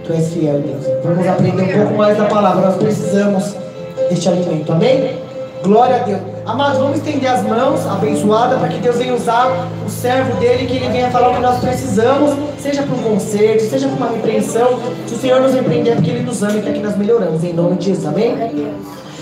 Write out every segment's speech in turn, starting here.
Tu és fiel, Deus. Vamos aprender um pouco mais da palavra. Nós precisamos deste alimento, amém? Glória a Deus. Amados, vamos estender as mãos abençoadas para que Deus venha usar o servo dele, que ele venha falar o que nós precisamos, seja para um conserto, seja para uma repreensão. Se o Senhor nos repreender, é porque Ele nos ama e quer que nós melhoramos, em nome de Jesus, amém?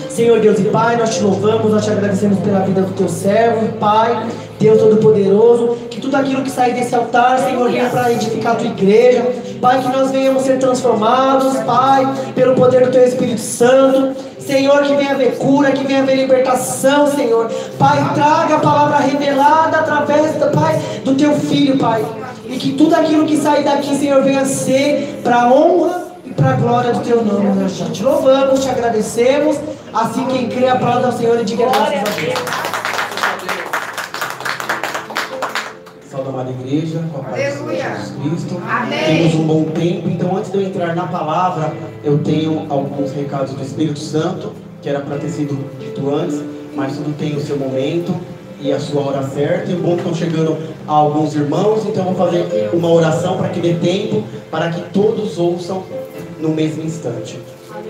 Senhor Deus e Pai, nós te louvamos, nós te agradecemos pela vida do teu servo, Pai, Deus Todo-Poderoso, que tudo aquilo que sai desse altar, Senhor, venha para edificar a tua igreja, Pai, que nós venhamos ser transformados, Pai, pelo poder do teu Espírito Santo, Senhor, que venha haver cura, que venha haver libertação, Senhor, Pai, traga a palavra revelada através, Pai, do teu Filho, Pai, e que tudo aquilo que sai daqui, Senhor, venha ser para a honra e para a glória do teu nome. Nós já te louvamos, te agradecemos. Assim quem crê, aplauda ao Senhor e diga graças a Deus. Salve, amada igreja, com a paz do Senhor Jesus Cristo. Amém. Temos um bom tempo, então antes de eu entrar na palavra, eu tenho alguns recados do Espírito Santo, que era para ter sido dito antes, mas tudo tem o seu momento e a sua hora certa. E bom que estão chegando alguns irmãos, então eu vou fazer uma oração para que dê tempo, para que todos ouçam no mesmo instante.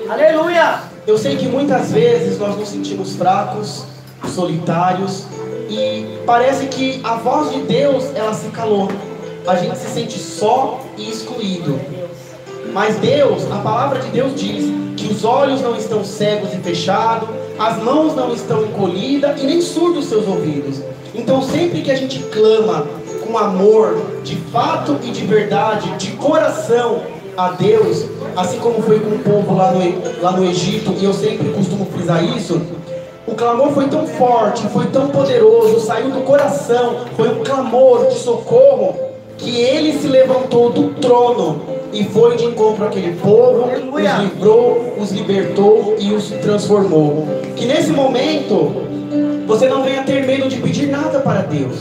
Aleluia! Eu sei que muitas vezes nós nos sentimos fracos, solitários, e parece que a voz de Deus, ela se calou. A gente se sente só e excluído. Mas Deus, a palavra de Deus diz que os olhos não estão cegos e fechados, as mãos não estão encolhidas e nem surdos os seus ouvidos. Então sempre que a gente clama com amor, de fato e de verdade, de coração a Deus, assim como foi com o povo lá no Egito, e eu sempre costumo frisar isso, o clamor foi tão forte, foi tão poderoso, saiu do coração, foi um clamor de socorro, que ele se levantou do trono e foi de encontro àquele povo, os livrou, os libertou e os transformou. Que nesse momento você não venha ter medo de pedir nada para Deus,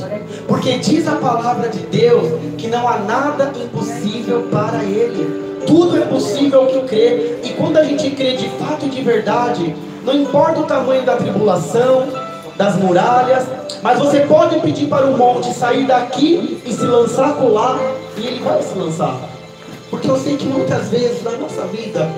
porque diz a palavra de Deus que não há nada impossível para Ele. Tudo é possível ao que crê. E quando a gente crê de fato e de verdade, não importa o tamanho da tribulação, das muralhas, mas você pode pedir para o monte sair daqui e se lançar colar, e ele vai se lançar. Porque eu sei que muitas vezes na nossa vida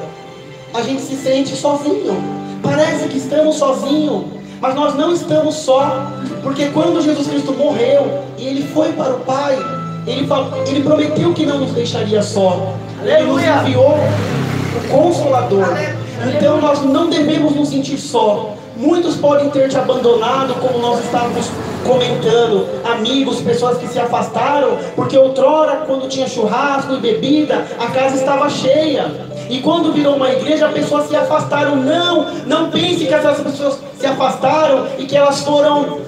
a gente se sente sozinho, parece que estamos sozinhos, mas nós não estamos só, porque quando Jesus Cristo morreu e ele foi para o Pai, ele prometeu que não nos deixaria só. Ele nos enviou o Consolador. Então nós não devemos nos sentir só. Muitos podem ter te abandonado, como nós estávamos comentando, amigos, pessoas que se afastaram, porque outrora, quando tinha churrasco e bebida, a casa estava cheia. E quando virou uma igreja, as pessoas se afastaram. Não pense que essas pessoas se afastaram e que elas foram...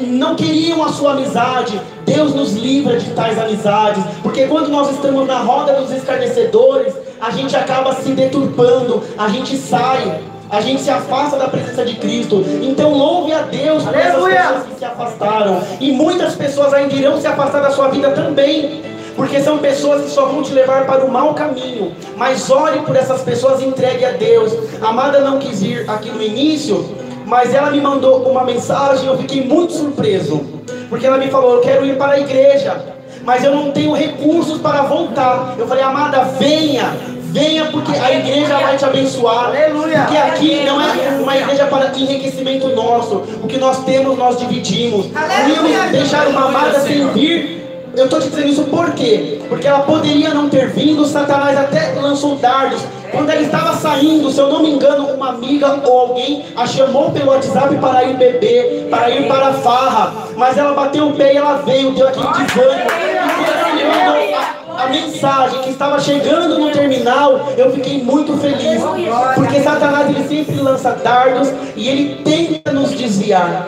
não queriam a sua amizade. Deus nos livra de tais amizades, porque quando nós estamos na roda dos escarnecedores, a gente acaba se deturpando, a gente sai, a gente se afasta da presença de Cristo. Então louve a Deus por essas pessoas que se afastaram, e muitas pessoas ainda irão se afastar da sua vida também, porque são pessoas que só vão te levar para o mau caminho. Mas ore por essas pessoas e entregue a Deus. A amada não quis ir aqui no início, mas ela me mandou uma mensagem e eu fiquei muito surpreso, porque ela me falou: eu quero ir para a igreja, mas eu não tenho recursos para voltar. Eu falei: amada, venha, porque a igreja vai te abençoar. Porque aqui não é uma igreja para enriquecimento nosso. O que nós temos, nós dividimos. Não deixar uma amada sem vir. Eu estou te dizendo isso por quê? Porque ela poderia não ter vindo. Satanás até lançou dardos. Quando ela estava saindo, se eu não me engano, uma amiga ou alguém a chamou pelo WhatsApp para ir beber, para ir para a farra. Mas ela bateu o pé e ela veio, deu aquele desânimo. E quando ela me mandou a mensagem que estava chegando no terminal, eu fiquei muito feliz. Porque Satanás, ele sempre lança dardos e ele tenta nos desviar.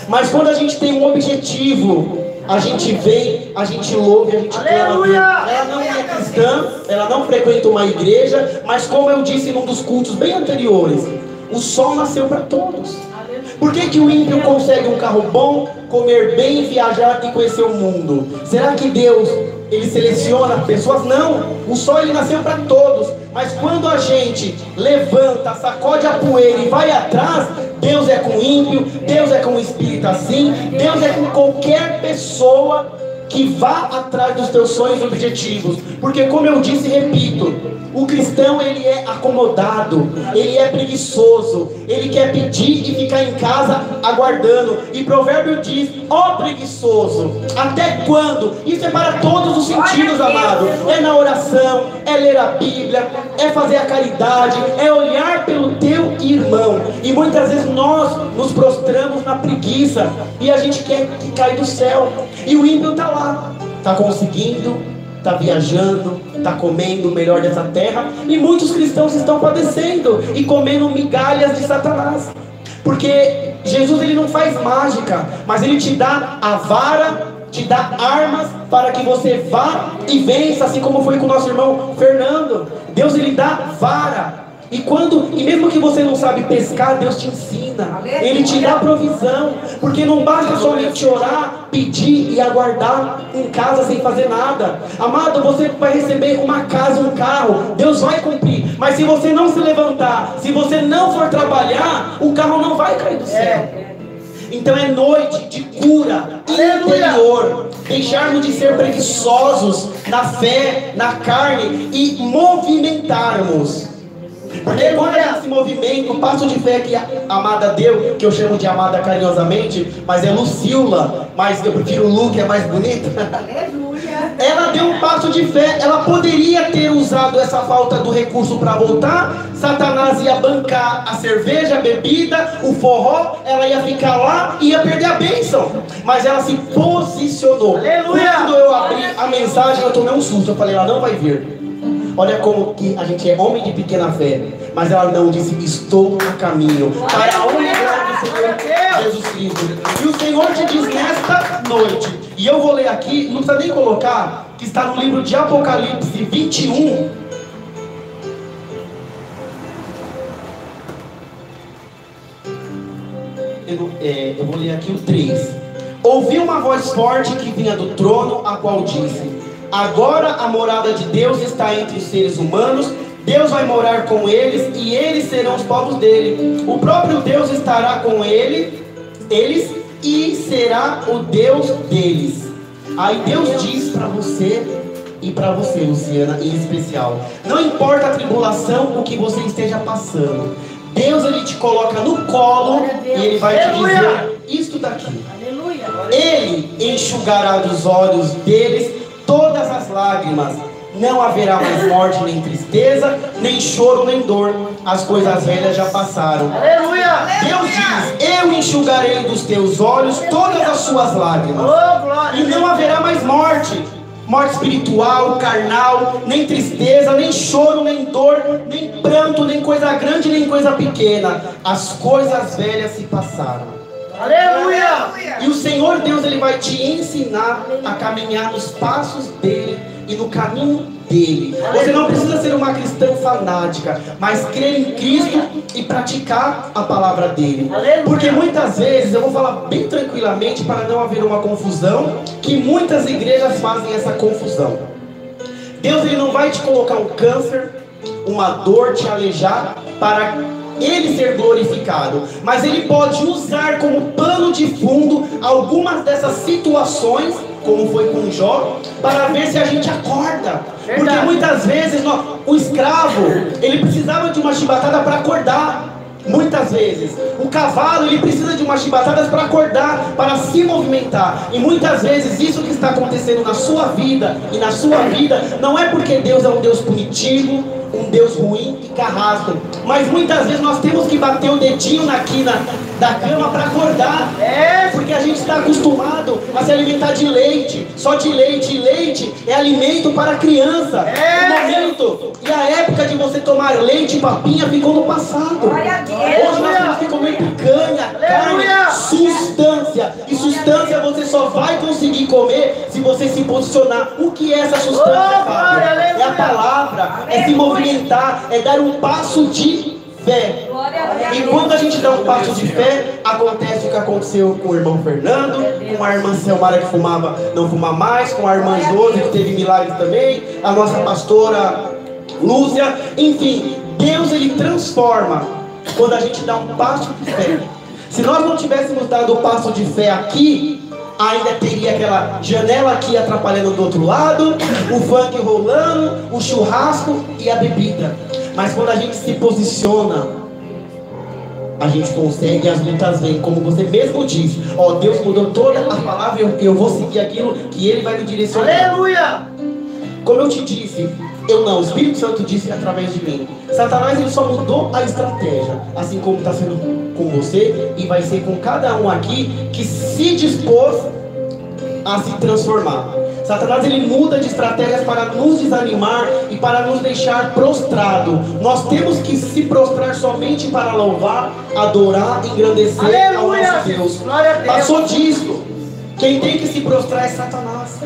Mas quando a gente tem um objetivo, a gente vem, a gente louva, a gente clama. Ela não é cristã, ela não frequenta uma igreja, mas como eu disse num dos cultos bem anteriores, o sol nasceu para todos. Por que o ímpio consegue um carro bom, comer bem, viajar e conhecer o mundo? Será que Deus, ele seleciona pessoas? Não, o sol ele nasceu para todos. Mas quando a gente levanta, sacode a poeira e vai atrás, Deus é com o ímpio, Deus é com o espírito assim, Deus é com qualquer pessoa que vá atrás dos teus sonhos e objetivos, porque como eu disse e repito, o cristão ele é acomodado, ele é preguiçoso, ele quer pedir e ficar em casa aguardando, e provérbio diz, ó preguiçoso, até quando? Isso é para todos os sentidos, amado, é na oração, é ler a Bíblia, é fazer a caridade, é olhar pelo teu irmão, e muitas vezes nós nos prostramos na preguiça, e a gente quer que caia do céu, e o ímpio está lá, está conseguindo, está viajando, está comendo o melhor dessa terra, e muitos cristãos estão padecendo e comendo migalhas de Satanás, porque Jesus ele não faz mágica, mas ele te dá a vara, te dá armas para que você vá e vença, assim como foi com o nosso irmão Fernando. Deus ele dá vara, e mesmo que você não sabe pescar, Deus te ensina, Ele te dá provisão, porque não basta somente orar, pedir e aguardar em casa sem fazer nada. Amado, você vai receber uma casa, um carro, Deus vai cumprir, mas se você não se levantar, se você não for trabalhar, o carro não vai cair do céu. Então é noite de cura interior, deixarmos de ser preguiçosos na fé, na carne e movimentarmos. Porque quando a gente se movimenta, o passo de fé que a amada deu, que eu chamo de amada carinhosamente, mas é Lucila, mas eu prefiro Lu, que é mais bonita. Ela deu um passo de fé, ela poderia ter usado essa falta do recurso para voltar, Satanás ia bancar a cerveja, a bebida, o forró, ela ia ficar lá e ia perder a bênção, mas ela se posicionou. Aleluia! Quando eu abri a mensagem, eu tomei um susto, eu falei, ela não vai vir. Olha como que a gente é homem de pequena fé, mas ela não disse, estou no caminho para a unidade do Senhor Jesus Cristo. E o Senhor te diz nesta noite, e eu vou ler aqui, não precisa nem colocar, que está no livro de Apocalipse 21. Eu vou ler aqui o 3. Ouvi uma voz forte que vinha do trono, a qual disse, agora a morada de Deus está entre os seres humanos, Deus vai morar com eles e eles serão os povos dele. O próprio Deus estará com eles e será o Deus deles. Aí Deus diz para você e para você, Luciana, em especial, não importa a tribulação, o que você esteja passando, Deus ele te coloca no colo e ele vai te dizer isto daqui. Ele enxugará dos olhos deles todas as lágrimas, não haverá mais morte, nem tristeza, nem choro, nem dor, as coisas velhas já passaram. Aleluia! Deus diz, eu enxugarei dos teus olhos todas as suas lágrimas, e não haverá mais morte espiritual, carnal, nem tristeza, nem choro, nem dor, nem pranto, nem coisa grande, nem coisa pequena, as coisas velhas se passaram. Aleluia! E o Senhor Deus ele vai te ensinar a caminhar nos passos dele e no caminho dele. Você não precisa ser uma cristã fanática, mas crer em Cristo e praticar a palavra dele. Porque muitas vezes, eu vou falar bem tranquilamente para não haver uma confusão, que muitas igrejas fazem essa confusão. Deus ele não vai te colocar um câncer, uma dor, te alejar para ele ser glorificado, mas ele pode usar como pano de fundo algumas dessas situações, como foi com Jó, para ver se a gente acorda. Porque muitas vezes o escravo ele precisava de uma chibatada para acordar. Muitas vezes o cavalo ele precisa de umas chibatadas para acordar, para se movimentar. E muitas vezes isso que está acontecendo na sua vida e na sua vida não é porque Deus é um Deus punitivo, um Deus ruim e carrasco, mas muitas vezes nós temos que bater o dedinho na quina da cama para acordar. Porque a gente está acostumado a se alimentar de leite, só de leite, e leite é alimento para a criança. O momento e a época de você tomar leite e papinha ficou no passado. Hoje nós temos que comer picanha, carne, substância. E substância você só vai conseguir comer se você se posicionar. O que é essa substância, Fábio? É a palavra, é se movimentar, é dar um passo de fé. E quando a gente dá um passo de fé, acontece o que aconteceu com o irmão Fernando, com a irmã Selmara que fumava, não fuma mais, com a irmã Josi que teve milagres também, a nossa pastora Lúcia. Enfim, Deus ele transforma quando a gente dá um passo de fé. Se nós não tivéssemos dado o passo de fé aqui, ainda teria aquela janela aqui atrapalhando do outro lado, o funk rolando, o churrasco e a bebida. Mas quando a gente se posiciona, a gente consegue, as lutas vêm, como você mesmo disse. Ó, Deus mudou toda a palavra e eu vou seguir aquilo que Ele vai me direcionar. Aleluia! Como eu te disse, o Espírito Santo disse através de mim. Satanás, ele só mudou a estratégia, assim como está sendo com você e vai ser com cada um aqui que se dispôs a se transformar. Satanás, ele muda de estratégias para nos desanimar e para nos deixar prostrado. Nós temos que se prostrar somente para louvar, adorar, engrandecer Aleluia! ao nosso Deus. Glória a Deus. Passou disso. Quem tem que se prostrar é Satanás.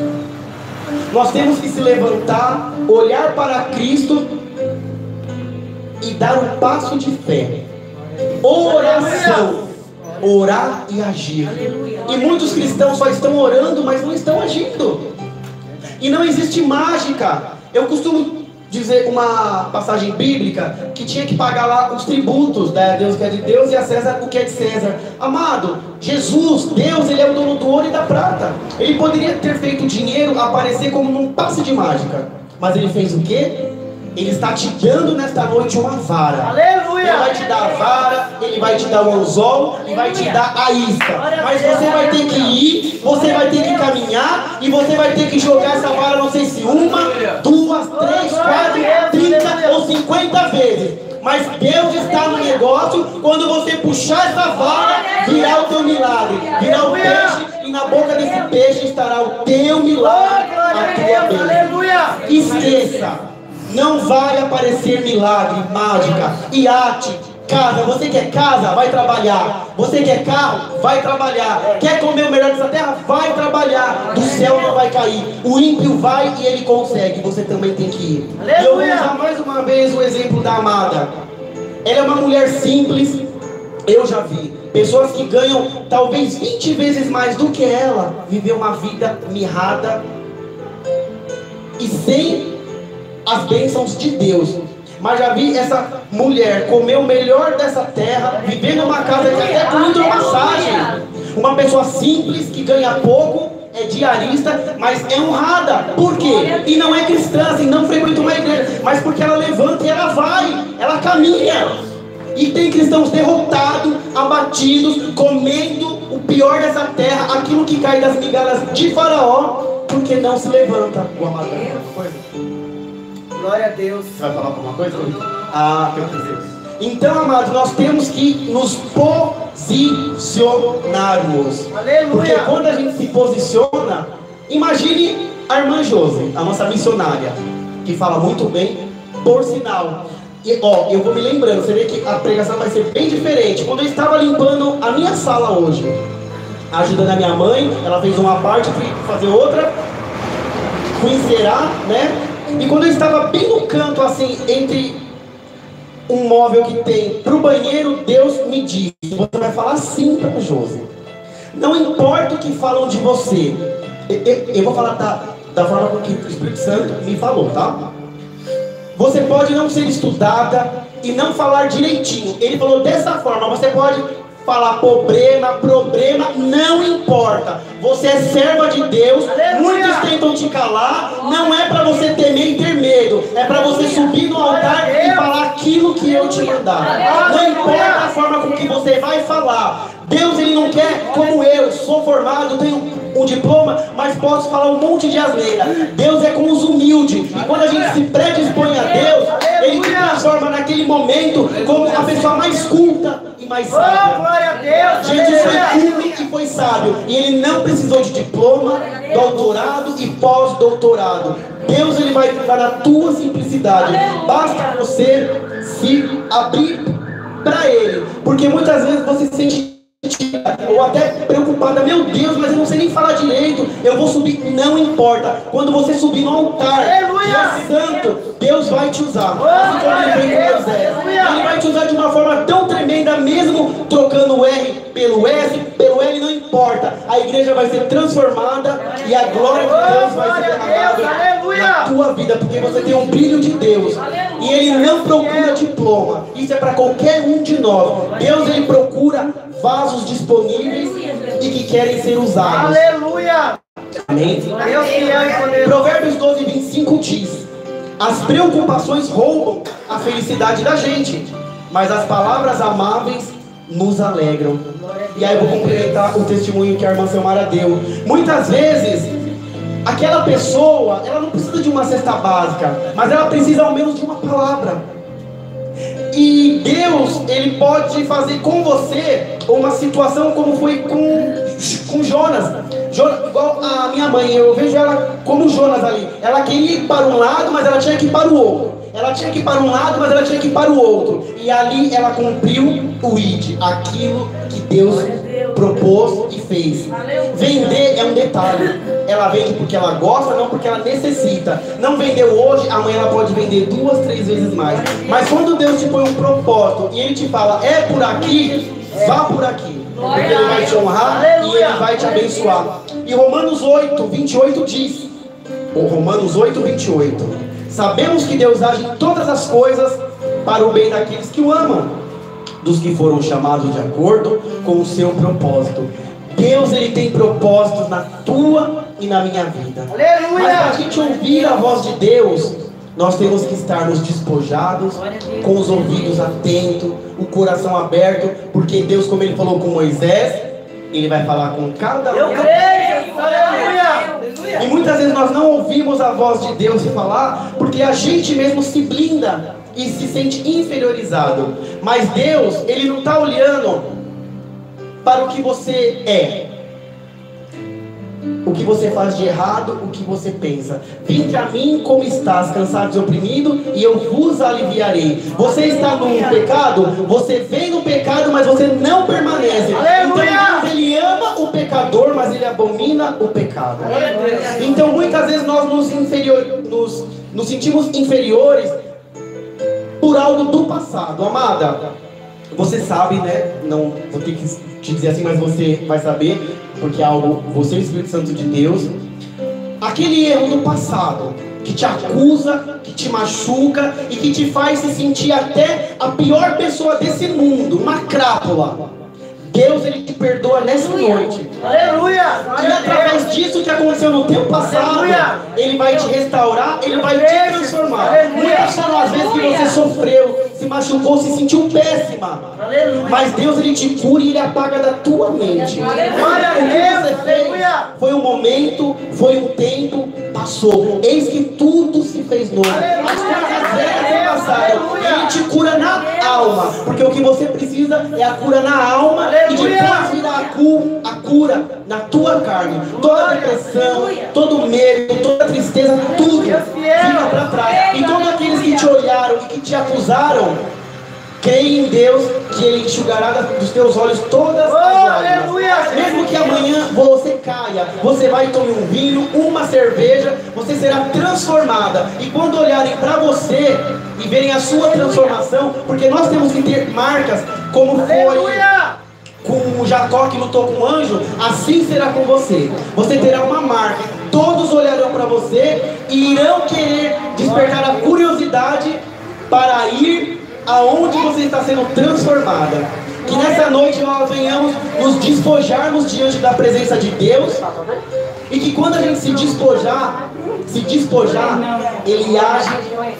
Nós temos que se levantar, olhar para Cristo e dar um passo de fé. Oração. Orar e agir. E muitos cristãos só estão orando, mas não estão agindo. E não existe mágica. Eu costumo dizer uma passagem bíblica que tinha que pagar lá os tributos, né? Deus que é de Deus e a César o que é de César. Amado, Jesus, Deus, Ele é o dono do ouro e da prata. Ele poderia ter feito o dinheiro aparecer como num passe de mágica. Mas Ele fez o quê? Ele está te dando nesta noite uma vara. Aleluia! Ele vai te dar a vara, Ele vai te dar o anzol e vai te dar a isca. Mas você vai ter que ir, você vai ter que caminhar e você vai ter que jogar essa vara, não sei se 1, 2, 3, 4, 30 ou 50 vezes. Mas Deus está no negócio quando você puxar essa vara, virá o teu milagre, virá o peixe e na boca desse peixe estará o teu milagre, a tua bênção. Esqueça. Não vai aparecer milagre, mágica, iate, casa. Você quer casa? Vai trabalhar. Você quer carro? Vai trabalhar. Quer comer o melhor dessa terra? Vai trabalhar. Do céu não vai cair. O ímpio vai e ele consegue. Você também tem que ir. E eu vou usar mais uma vez o exemplo da amada. Ela é uma mulher simples. Eu já vi pessoas que ganham talvez 20 vezes mais do que ela viver uma vida mirrada e sem as bênçãos de Deus. Mas já vi essa mulher comer o melhor dessa terra, viver numa casa que até com hidromassagem. Uma pessoa simples que ganha pouco, é diarista, mas é honrada. Por quê? E não é cristã, assim, não frequenta uma igreja, mas porque ela levanta e ela vai, ela caminha. E tem cristãos derrotados, abatidos, comendo o pior dessa terra, aquilo que cai das migalhas de Faraó, porque não se levanta. O amado. Glória a Deus. Você vai falar alguma coisa? Ah, que eu dizer. Então, amados, nós temos que nos posicionarmos. Aleluia. Porque quando a gente se posiciona, imagine a irmã Josi, a nossa missionária, que fala muito bem, por sinal. E, ó, eu vou me lembrando, você vê que a pregação vai ser bem diferente. Quando eu estava limpando a minha sala hoje, ajudando a minha mãe, ela fez uma parte, fui fazer outra, fui encerar, né? E quando eu estava bem no canto, assim, entre um móvel que tem para o banheiro, Deus me disse: você vai falar assim para a Josi. Não importa o que falam de você. Eu vou falar da forma com que o Espírito Santo me falou, tá? Você pode não ser estudada e não falar direitinho. Ele falou dessa forma. Você pode falar problema, não importa. Você é serva de Deus. Aleluia. Muitos tentam te calar. Não é para você temer e ter medo. É para você subir no altar e falar aquilo que eu te mandar. Não importa a forma com que você vai falar. Deus, Ele não quer como eu. Sou formado, tenho um diploma, mas posso falar um monte de asneira. Deus é com os humildes. E quando a gente se predispõe a Deus, Ele te transforma naquele momento como a pessoa mais culta e mais sábia. Jesus foi culto e foi sábio. E Ele não precisou de diploma, doutorado e pós-doutorado. Deus, Ele vai ficar na tua simplicidade. Basta você se abrir para Ele. Porque muitas vezes você se sente ou até preocupada, meu Deus, mas eu não sei nem falar direito, eu vou subir. Não importa, quando você subir no altar, Deus santo, Deus vai te usar. Assim como Ele fez com Moisés. Ele vai te usar de uma forma tão tremenda, mesmo trocando o R pelo S, pelo L, não importa. A igreja vai ser transformada e a glória de Deus vai ser derramada na tua vida, porque você tem um brilho de Deus. E Ele não procura diploma. Isso é para qualquer um de nós. Deus, Ele procura vasos disponíveis e que querem ser usados. Aleluia! Amém? Deus fiel e poderoso. Provérbios 12, 25 diz: as preocupações roubam a felicidade da gente, mas as palavras amáveis nos alegram. E aí eu vou complementar o testemunho que a irmã Selmara deu. Muitas vezes, aquela pessoa, ela não precisa de uma cesta básica, mas ela precisa ao menos de uma palavra. E Deus, Ele pode fazer com você uma situação como foi com Jonas. Igual a minha mãe, eu vejo ela como Jonas ali. Ela queria ir para um lado, mas ela tinha que ir para o outro. Ela tinha que ir para um lado, mas ela tinha que ir para o outro. E ali ela cumpriu o ID, aquilo que Deus propôs e fez. Vender é um detalhe. Ela vende porque ela gosta, não porque ela necessita. Não vendeu hoje, amanhã ela pode vender 2, 3 vezes mais. Mas quando Deus te põe um propósito e Ele te fala, é por aqui, vá por aqui. Porque Ele vai te honrar e Ele vai te abençoar. E Romanos 8, 28 diz, Romanos 8, 28, sabemos que Deus age em todas as coisas para o bem daqueles que o amam, dos que foram chamados de acordo com o seu propósito. Deus, Ele tem propósitos na tua e na minha vida. Aleluia! Mas para a gente ouvir a voz de Deus, nós temos que estarmos despojados, com os ouvidos atentos, o coração aberto, porque Deus, como Ele falou com Moisés, Ele vai falar com cada um. Eu creio! Aleluia! E muitas vezes nós não ouvimos a voz de Deus falar, porque a gente mesmo se blinda e se sente inferiorizado. Mas Deus, Ele não está olhando para o que você é, o que você faz de errado, o que você pensa. Vinde a mim como estás, cansados e oprimidos, e eu vos aliviarei. Você está no pecado, você vem no pecado, mas você não permanece. Aleluia! Então Deus, Ele ama o pecador, mas Ele abomina o pecado. Então muitas vezes nós nos sentimos inferiores por algo do passado. Amada, você sabe, né? Não vou ter que te dizer assim, mas você vai saber, porque é algo, você é o Espírito Santo de Deus. Aquele erro do passado que te acusa, que te machuca e que te faz se sentir até a pior pessoa desse mundo, uma crápula. Deus, Ele te perdoa nessa noite. Aleluia! E através disso que aconteceu no teu passado, aleluia, Ele vai te restaurar, Ele vai te transformar. Muitas foram as vezes que você sofreu, se machucou, se sentiu péssima. Aleluia. Mas Deus, Ele te cura e Ele apaga da tua mente. O que você fez foi um momento, foi um tempo, passou. Eis que tudo se fez novo. As coisas velhas passaram. Ele te cura na alma, porque o que você precisa é a cura na alma. E depois virá a cura na tua carne. Toda depressão, todo medo, toda tristeza, tudo fica para trás. E todos aqueles que te olharam e que te acusaram, creia em Deus que Ele enxugará dos teus olhos todas as lágrimas. Mesmo que amanhã você caia, você vai tomar um vinho, uma cerveja, você será transformada. E quando olharem para você e verem a sua transformação, porque nós temos que ter marcas, como foi com Jacó que lutou com o anjo, assim será com você. Você terá uma marca. Todos olharão para você e irão querer despertar a curiosidade para ir aonde você está sendo transformada. Que nessa noite nós venhamos nos despojarmos diante da presença de Deus. E que quando a gente se despojar, Ele age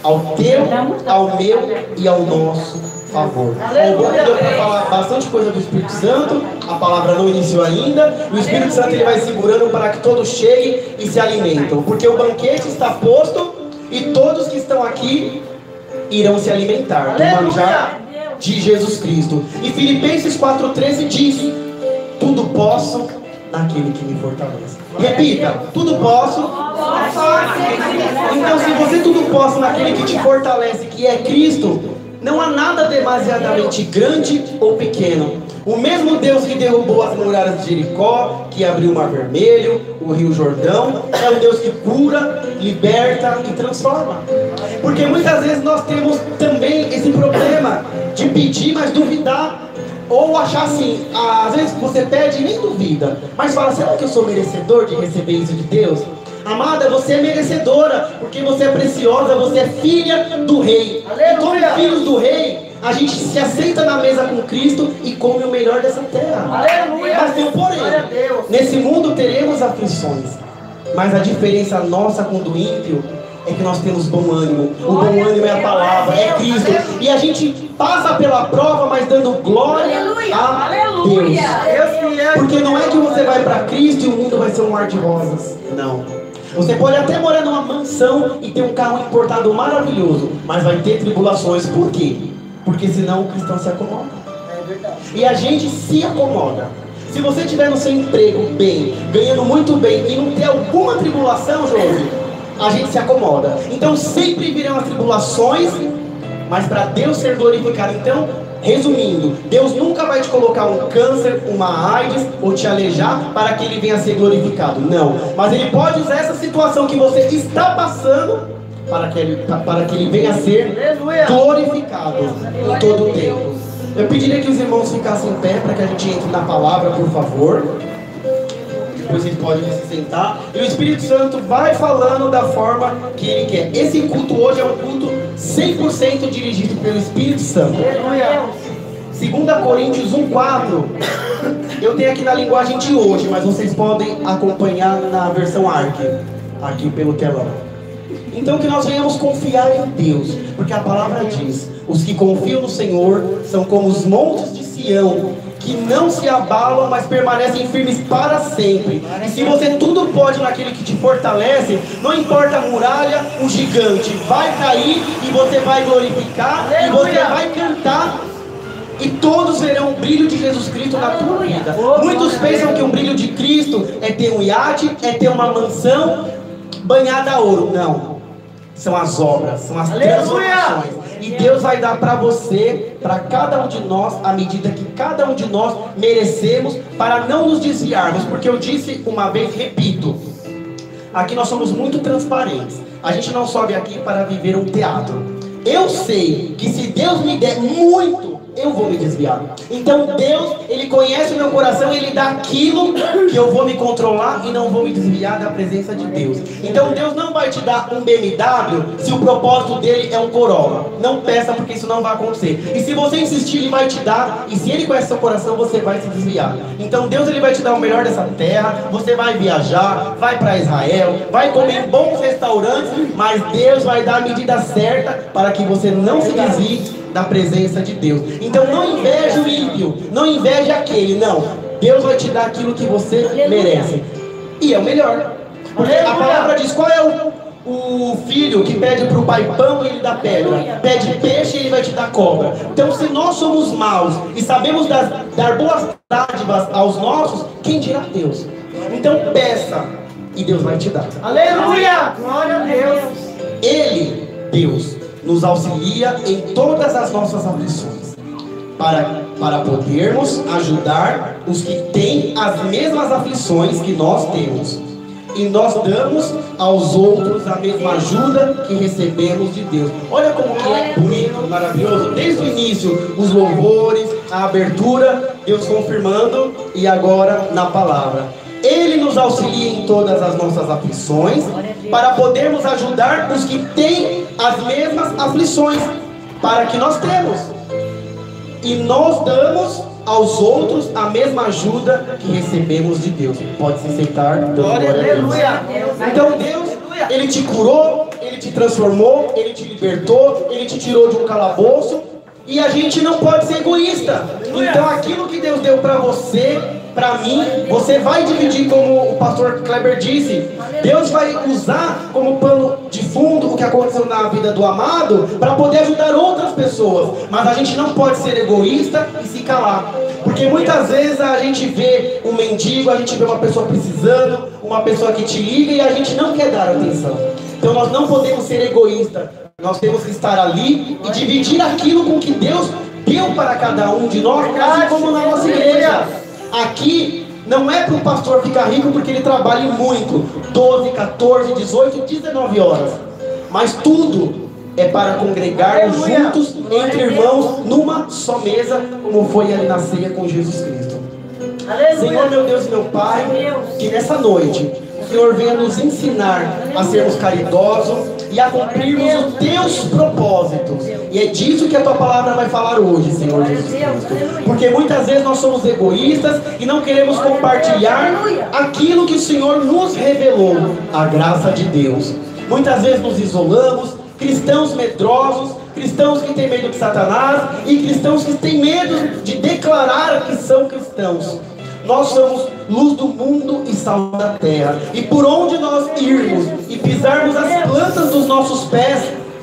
ao teu, ao meu e ao nosso favor. O bom deu para falar bastante coisa do Espírito Santo. A palavra não iniciou ainda. O Espírito Santo, ele vai segurando para que todos cheguem e se alimentam, porque o banquete está posto e todos que estão aqui irão se alimentar do manjar de Jesus Cristo. E Filipenses 4,13 diz: tudo posso naquele que me fortalece. Repita: tudo posso. Então, se você tudo posso naquele que te fortalece, que é Cristo, não há nada demasiadamente grande ou pequeno. O mesmo Deus que derrubou as muralhas de Jericó, que abriu o Mar Vermelho, o Rio Jordão, é o Deus que cura, liberta e transforma. Porque muitas vezes nós temos também esse problema de pedir, mas duvidar. Ou achar assim, às vezes você pede e nem duvida, mas fala: será que eu sou merecedor de receber isso de Deus? Amada, você é merecedora, porque você é preciosa, você é filha do rei. E como filhos do rei, A gente se aceita na mesa com Cristo e come o melhor dessa terra. Aleluia! Mas tem um porém. Glória a Deus. Nesse mundo teremos aflições, mas a diferença nossa com o do ímpio é que nós temos bom ânimo. O bom ânimo é a palavra, é Cristo. E a gente passa pela prova, mas dando glória a Deus. Porque não é que você vai para Cristo e o mundo vai ser um mar de rosas. Não. Você pode até morar numa mansão e ter um carro importado maravilhoso, mas vai ter tribulações. Por quê? Porque senão o cristão se acomoda. É verdade. E a gente se acomoda. Se você estiver no seu emprego bem, ganhando muito bem e não ter alguma tribulação, Josi, a gente se acomoda. Então sempre virão as tribulações, mas para Deus ser glorificado. Então, resumindo, Deus nunca vai te colocar um câncer, uma AIDS ou te alejar para que Ele venha a ser glorificado. Não. Mas Ele pode usar essa situação que você está passando para que ele venha a ser glorificado em todo o tempo. Eu pediria que os irmãos ficassem em pé para que a gente entre na palavra, por favor. Depois vocês podem se sentar. E o Espírito Santo vai falando da forma que Ele quer. Esse culto hoje é um culto 100% dirigido pelo Espírito Santo. 2 Coríntios 1:4. Eu tenho aqui na linguagem de hoje, mas vocês podem acompanhar na versão ARC, aqui pelo telão. Então que nós venhamos confiar em Deus, porque a palavra diz: os que confiam no Senhor são como os montes de Sião, que não se abalam, mas permanecem firmes para sempre. E se você tudo pode naquele que te fortalece, não importa a muralha, o gigante vai cair e você vai glorificar, e você vai cantar, e todos verão o brilho de Jesus Cristo na tua vida. Muitos pensam que o brilho de Cristo é ter um iate, é ter uma mansão banhada a ouro. Não. São as obras, são as transformações. E Deus vai dar para você, para cada um de nós, à medida que cada um de nós merecemos, para não nos desviarmos. Porque eu disse uma vez, repito, aqui nós somos muito transparentes. A gente não sobe aqui para viver um teatro. Eu sei que se Deus me der muito, eu vou me desviar. Então Deus, Ele conhece o meu coração, Ele dá aquilo que eu vou me controlar e não vou me desviar da presença de Deus. Então Deus não vai te dar um BMW se o propósito dele é um Corolla. Não peça, porque isso não vai acontecer. E se você insistir, Ele vai te dar. E se Ele conhece seu coração, você vai se desviar. Então Deus, Ele vai te dar o melhor dessa terra. Você vai viajar, vai para Israel, vai comer em bons restaurantes, mas Deus vai dar a medida certa para que você não se desvie da presença de Deus. Então não inveje o ímpio, não inveje aquele, não. Deus vai te dar aquilo que você merece. E é o melhor. Porque a palavra diz: qual é o filho que pede para o pai pão e ele dá pedra? Pede peixe e ele vai te dar cobra. Então se nós somos maus e sabemos dar boas dádivas aos nossos, quem dirá Deus? Então peça e Deus vai te dar. Aleluia! Glória a Deus! Ele, Deus, nos auxilia em todas as nossas aflições, para podermos ajudar os que têm as mesmas aflições que nós temos. E nós damos aos outros a mesma ajuda que recebemos de Deus. Olha como que é bonito, maravilhoso. Desde o início, os louvores, a abertura, Deus confirmando, e agora na palavra. Ele nos auxilia em todas as nossas aflições, para podermos ajudar os que têm as mesmas aflições, para que nós temos. E nós damos aos outros a mesma ajuda que recebemos de Deus. Pode se sentar. Glória a Deus. Então Deus, Ele te curou, Ele te transformou, Ele te libertou, Ele te tirou de um calabouço. E a gente não pode ser egoísta. Então aquilo que Deus deu para você, para mim, você vai dividir, como o pastor Kleber disse. Deus vai usar como pano de fundo o que aconteceu na vida do amado, para poder ajudar outras pessoas. Mas a gente não pode ser egoísta e se calar. Porque muitas vezes a gente vê um mendigo, a gente vê uma pessoa precisando, uma pessoa que te liga e a gente não quer dar atenção. Então nós não podemos ser egoístas. Nós temos que estar ali e dividir aquilo com que Deus deu para cada um de nós, assim como na nossa igreja. Aqui não é para o pastor ficar rico porque ele trabalha muito, 12, 14, 18, 19 horas. Mas tudo é para congregarmos juntos, entre irmãos, numa só mesa, como foi ali na ceia com Jesus Cristo. Senhor, meu Deus e meu Pai, que nessa noite o Senhor venha nos ensinar a sermos caridosos, e a cumprirmos os teus propósitos. E é disso que a tua palavra vai falar hoje, Senhor Jesus Cristo. Porque muitas vezes nós somos egoístas e não queremos compartilhar aquilo que o Senhor nos revelou, a graça de Deus. Muitas vezes nos isolamos, cristãos medrosos, cristãos que têm medo de Satanás e cristãos que têm medo de declarar que são cristãos. Nós somos luz do mundo e sal da terra. E por onde nós irmos e pisarmos as plantas dos nossos pés,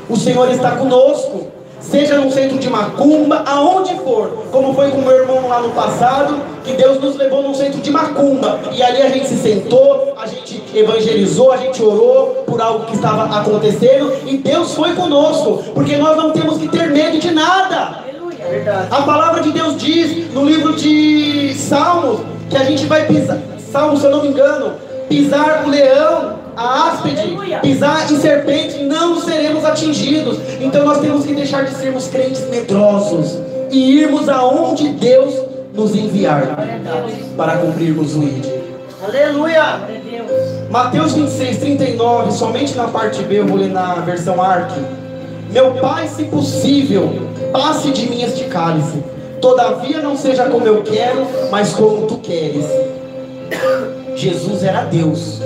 o Senhor está conosco. Seja num centro de macumba, aonde for. Como foi com o meu irmão lá no passado, que Deus nos levou num centro de macumba. E ali a gente se sentou, a gente evangelizou, a gente orou por algo que estava acontecendo. E Deus foi conosco, porque nós não temos que ter medo de nada. A palavra de Deus diz no livro de Salmos que a gente vai pisar, Salmos, se eu não me engano, pisar o leão, a áspide, pisar em serpente, não seremos atingidos. Então nós temos que deixar de sermos crentes medrosos e irmos aonde Deus nos enviar para cumprirmos o ID. Aleluia! Mateus 26, 39, somente na parte B, eu vou ler na versão ARC. Meu Pai, se possível, passe de mim este cálice. Todavia não seja como eu quero, mas como tu queres. Jesus era Deus,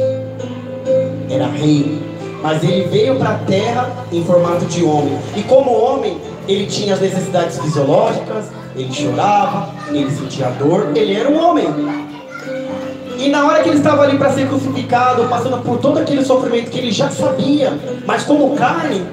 era rei, mas ele veio para a terra em formato de homem. E como homem, ele tinha as necessidades fisiológicas, ele chorava, ele sentia dor, ele era um homem. E na hora que ele estava ali para ser crucificado, passando por todo aquele sofrimento que ele já sabia, mas como carne,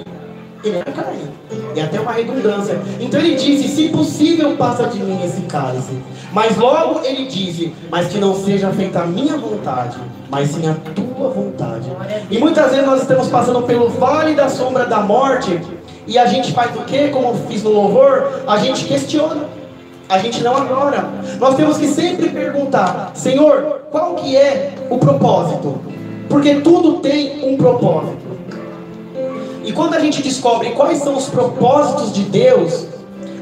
ele era carne. E até uma redundância. Então ele disse, se possível passa de mim esse cálice. Mas logo ele disse, mas que não seja feita a minha vontade, mas sim a tua vontade. E muitas vezes nós estamos passando pelo vale da sombra da morte, e a gente faz o quê? Como eu fiz no louvor, a gente questiona, a gente não adora. Nós temos que sempre perguntar, Senhor, qual que é o propósito? Porque tudo tem um propósito. E quando a gente descobre quais são os propósitos de Deus,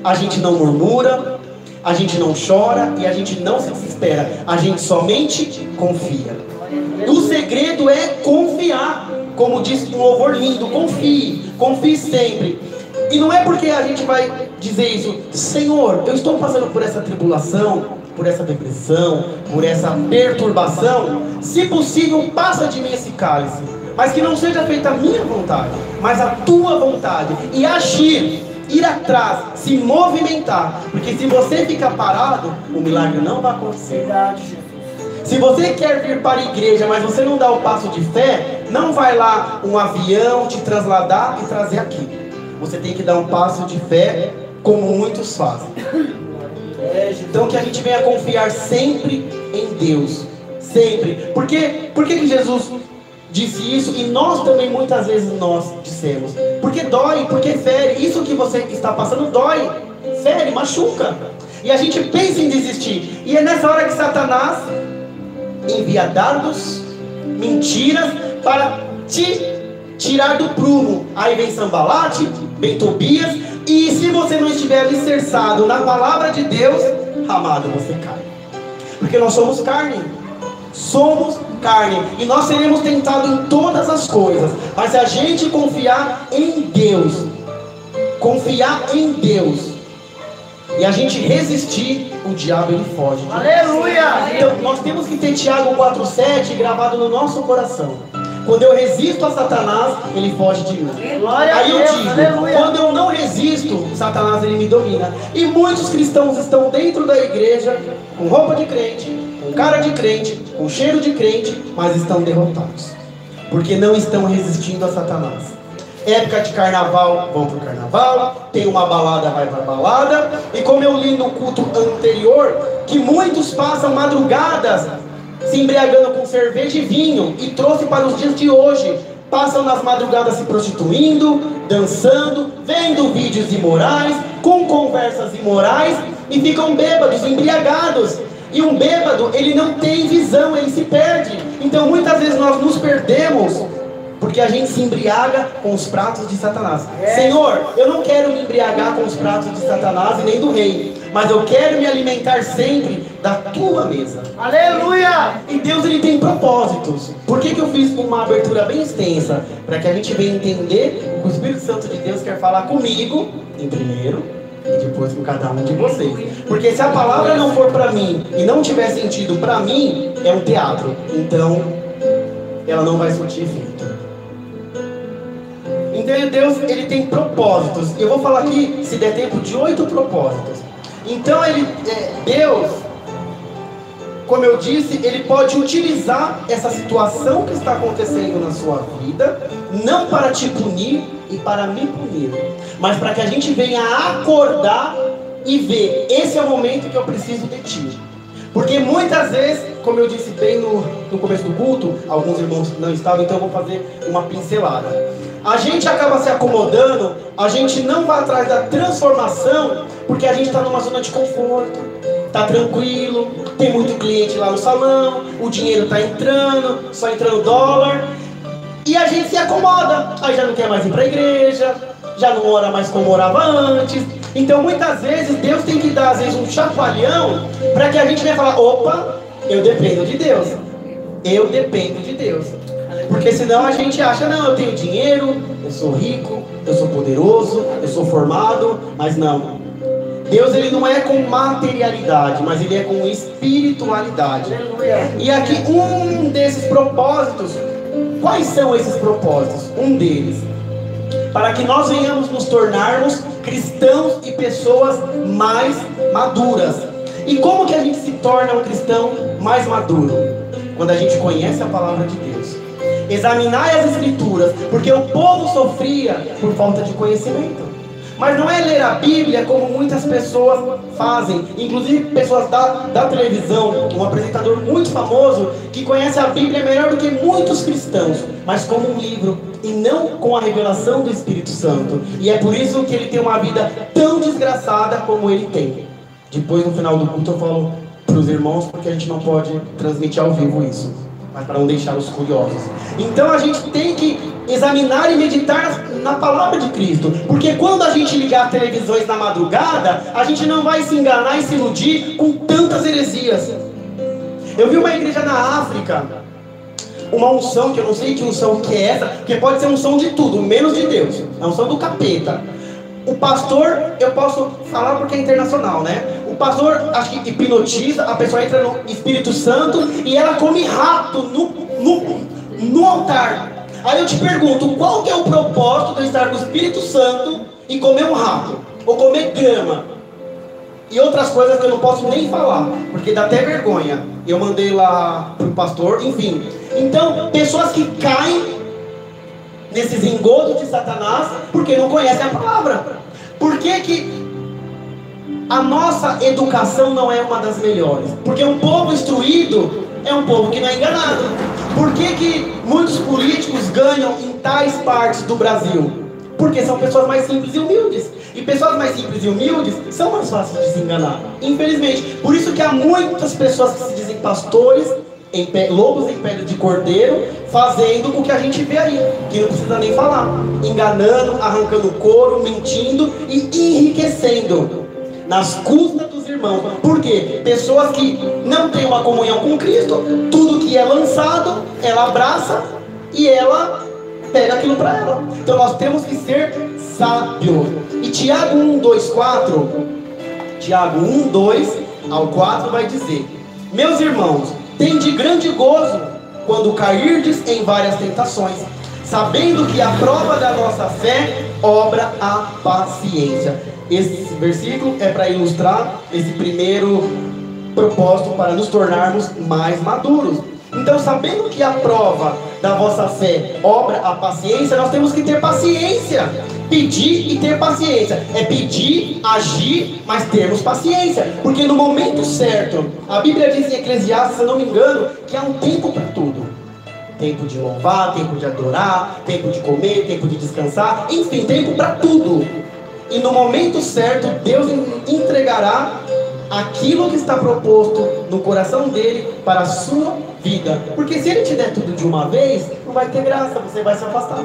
a gente não murmura, a gente não chora e a gente não se desespera. A gente somente confia. O segredo é confiar. Como diz um louvor lindo, confie, confie sempre. E não é porque a gente vai dizer isso, Senhor, eu estou passando por essa tribulação, por essa depressão, por essa perturbação. Se possível, passa de mim esse cálice. Mas que não seja feita a minha vontade, mas a tua vontade. E agir, ir atrás, se movimentar. Porque se você ficar parado, o milagre não vai acontecer. Se você quer vir para a igreja, mas você não dá o passo de fé, não vai lá um avião te trasladar e trazer aqui. Você tem que dar um passo de fé, como muitos fazem. Então que a gente venha confiar sempre em Deus. Sempre. Por que Jesus disse isso? E nós também muitas vezes nós dissemos. Porque dói, porque fere. Isso que você está passando dói, fere, machuca. E a gente pensa em desistir. E é nessa hora que Satanás envia dardos, mentiras, para te tirar do prumo. Aí vem Sambalate, vem Tobias. E se você não estiver alicerçado na palavra de Deus, amado, você cai. Porque nós somos carne. Somos carne. E nós seremos tentados em todas as coisas. Mas se a gente confiar em Deus, confiar em Deus, e a gente resistir, o diabo ele foge. Aleluia! Então nós temos que ter Tiago 4,7 gravado no nosso coração. Quando eu resisto a Satanás, ele foge de mim. Aí eu digo, quando eu não resisto, Satanás ele me domina. E muitos cristãos estão dentro da igreja, com roupa de crente, com cara de crente, com cheiro de crente, mas estão derrotados. Porque não estão resistindo a Satanás. Época de carnaval, vão pro carnaval. Tem uma balada, vai pra balada. E como eu li no culto anterior, que muitos passam madrugadas se embriagando com cerveja e vinho, e trouxe para os dias de hoje. Passam nas madrugadas se prostituindo, dançando, vendo vídeos imorais, com conversas imorais, e ficam bêbados, embriagados. E um bêbado, ele não tem visão, ele se perde. Então muitas vezes nós nos perdemos porque a gente se embriaga com os pratos de Satanás. Senhor, eu não quero me embriagar com os pratos de Satanás e nem do rei. mas eu quero me alimentar sempre da tua mesa. Aleluia! E Deus, ele tem propósitos. Por que eu fiz uma abertura bem extensa? Para que a gente venha entender o que o Espírito Santo de Deus quer falar comigo, em primeiro, e depois com cada um de vocês. Porque se a palavra não for para mim e não tiver sentido para mim, é um teatro. Então, ela não vai surtir efeito. Então Deus, ele tem propósitos. Eu vou falar aqui, se der tempo, de 8 propósitos. Então Deus, como eu disse, ele pode utilizar essa situação que está acontecendo na sua vida, não para te punir e para me punir, mas para que a gente venha acordar e ver, esse é o momento que eu preciso de ti. Porque muitas vezes, como eu disse bem no começo do culto, alguns irmãos não estavam, então eu vou fazer uma pincelada. A gente acaba se acomodando, a gente não vai atrás da transformação, porque a gente está numa zona de conforto, está tranquilo, tem muito cliente lá no salão, o dinheiro está entrando, só entrando dólar, e a gente se acomoda, aí já não quer mais ir para a igreja, já não ora mais como orava antes. Então muitas vezes Deus tem que dar às vezes um chacoalhão, para que a gente venha falar, opa, eu dependo de Deus, eu dependo de Deus. Porque senão a gente acha, não, eu tenho dinheiro, eu sou rico, eu sou poderoso, eu sou formado, mas não. Deus, ele não é com materialidade, mas ele é com espiritualidade. E aqui um desses propósitos, quais são esses propósitos? Um deles, para que nós venhamos nos tornarmos cristãos e pessoas mais maduras. E como que a gente se torna um cristão mais maduro? Quando a gente conhece a palavra de Deus. Examinai as escrituras, porque o povo sofria por falta de conhecimento. Mas não é ler a Bíblia como muitas pessoas fazem, inclusive pessoas da televisão, um apresentador muito famoso que conhece a Bíblia melhor do que muitos cristãos, mas como um livro e não com a revelação do Espírito Santo. E é por isso que ele tem uma vida tão desgraçada como ele tem. Depois, no final do culto, eu falo para os irmãos, porque a gente não pode transmitir ao vivo isso, mas para não deixar os curiosos. Então a gente tem que examinar e meditar na palavra de Cristo, porque quando a gente ligar as televisões na madrugada, a gente não vai se enganar e se iludir com tantas heresias. Eu vi uma igreja na África, uma unção, que eu não sei que unção que é essa, porque pode ser unção de tudo, menos de Deus, a unção do capeta. O pastor, eu posso falar porque é internacional, né? O pastor, acho que hipnotiza, a pessoa entra no Espírito Santo e ela come rato no altar. Aí eu te pergunto, qual que é o propósito de eu estar com o Espírito Santo e comer um rato? Ou comer grama? E outras coisas que eu não posso nem falar, porque dá até vergonha. Eu mandei lá pro pastor, enfim. Então, pessoas que caem nesses engodos de Satanás, porque não conhecem a palavra. Por que a nossa educação não é uma das melhores? Porque um povo instruído é um povo que não é enganado. Por que muitos políticos ganham em tais partes do Brasil? Porque são pessoas mais simples e humildes. E pessoas mais simples e humildes são mais fáceis de se enganar, infelizmente. Por isso que há muitas pessoas que se dizem pastores, lobos em pele de cordeiro, fazendo o que a gente vê aí, que não precisa nem falar, enganando, arrancando couro, mentindo e enriquecendo nas custas dos irmãos. Por quê? Pessoas que não têm uma comunhão com Cristo, tudo que é lançado, ela abraça e ela pega aquilo para ela. Então nós temos que ser sábios. E Tiago 1:2-4, Tiago 1:2-4 vai dizer: meus irmãos, tende grande gozo quando cairdes em várias tentações, sabendo que a prova da nossa fé obra a paciência. Esse versículo é para ilustrar esse primeiro propósito, para nos tornarmos mais maduros. Então, sabendo que a prova da vossa fé obra a paciência, nós temos que ter paciência. Pedir e ter paciência. É pedir, agir, mas termos paciência. Porque no momento certo, a Bíblia diz em Eclesiastes, se eu não me engano, que há um tempo para tudo. Tempo de louvar, tempo de adorar, tempo de comer, tempo de descansar. Enfim, tempo para tudo. E no momento certo, Deus entregará aquilo que está proposto no coração dele para a sua vida. Porque se ele te der tudo de uma vez, não vai ter graça, você vai se afastar.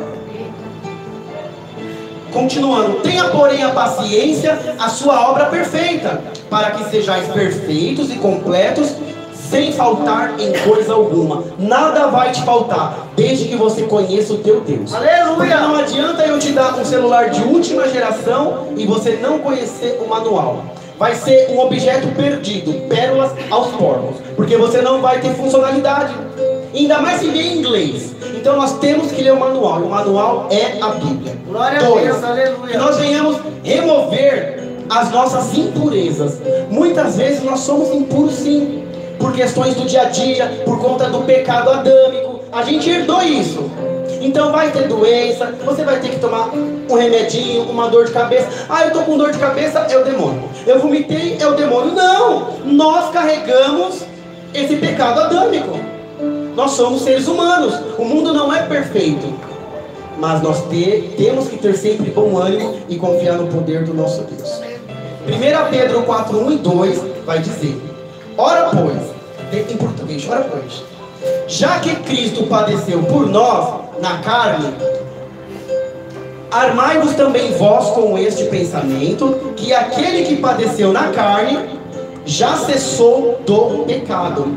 Continuando, tenha porém a paciência, a sua obra perfeita, para que sejais perfeitos e completos, sem faltar em coisa alguma. Nada vai te faltar, desde que você conheça o teu Deus. Aleluia! Porque não adianta eu te dar um celular de última geração e você não conhecer o manual. Vai ser um objeto perdido, pérolas aos porcos, porque você não vai ter funcionalidade. Ainda mais se vier em inglês. Então nós temos que ler o manual, e o manual é a Bíblia. Glória a Deus, aleluia. Que nós venhamos remover as nossas impurezas. Muitas vezes nós somos impuros sim, por questões do dia a dia, por conta do pecado adâmico. A gente herdou isso. Então vai ter doença, você vai ter que tomar um remedinho, uma dor de cabeça. Ah, eu estou com dor de cabeça, é o demônio. Eu vomitei, é o demônio. Não! Nós carregamos esse pecado adâmico. Nós somos seres humanos. O mundo não é perfeito. Mas nós temos que ter sempre bom ânimo e confiar no poder do nosso Deus. 1 Pedro 4, 1 e 2 vai dizer: ora pois, em português, ora pois, já que Cristo padeceu por nós na carne, armai-vos também vós com este pensamento, que aquele que padeceu na carne já cessou do pecado,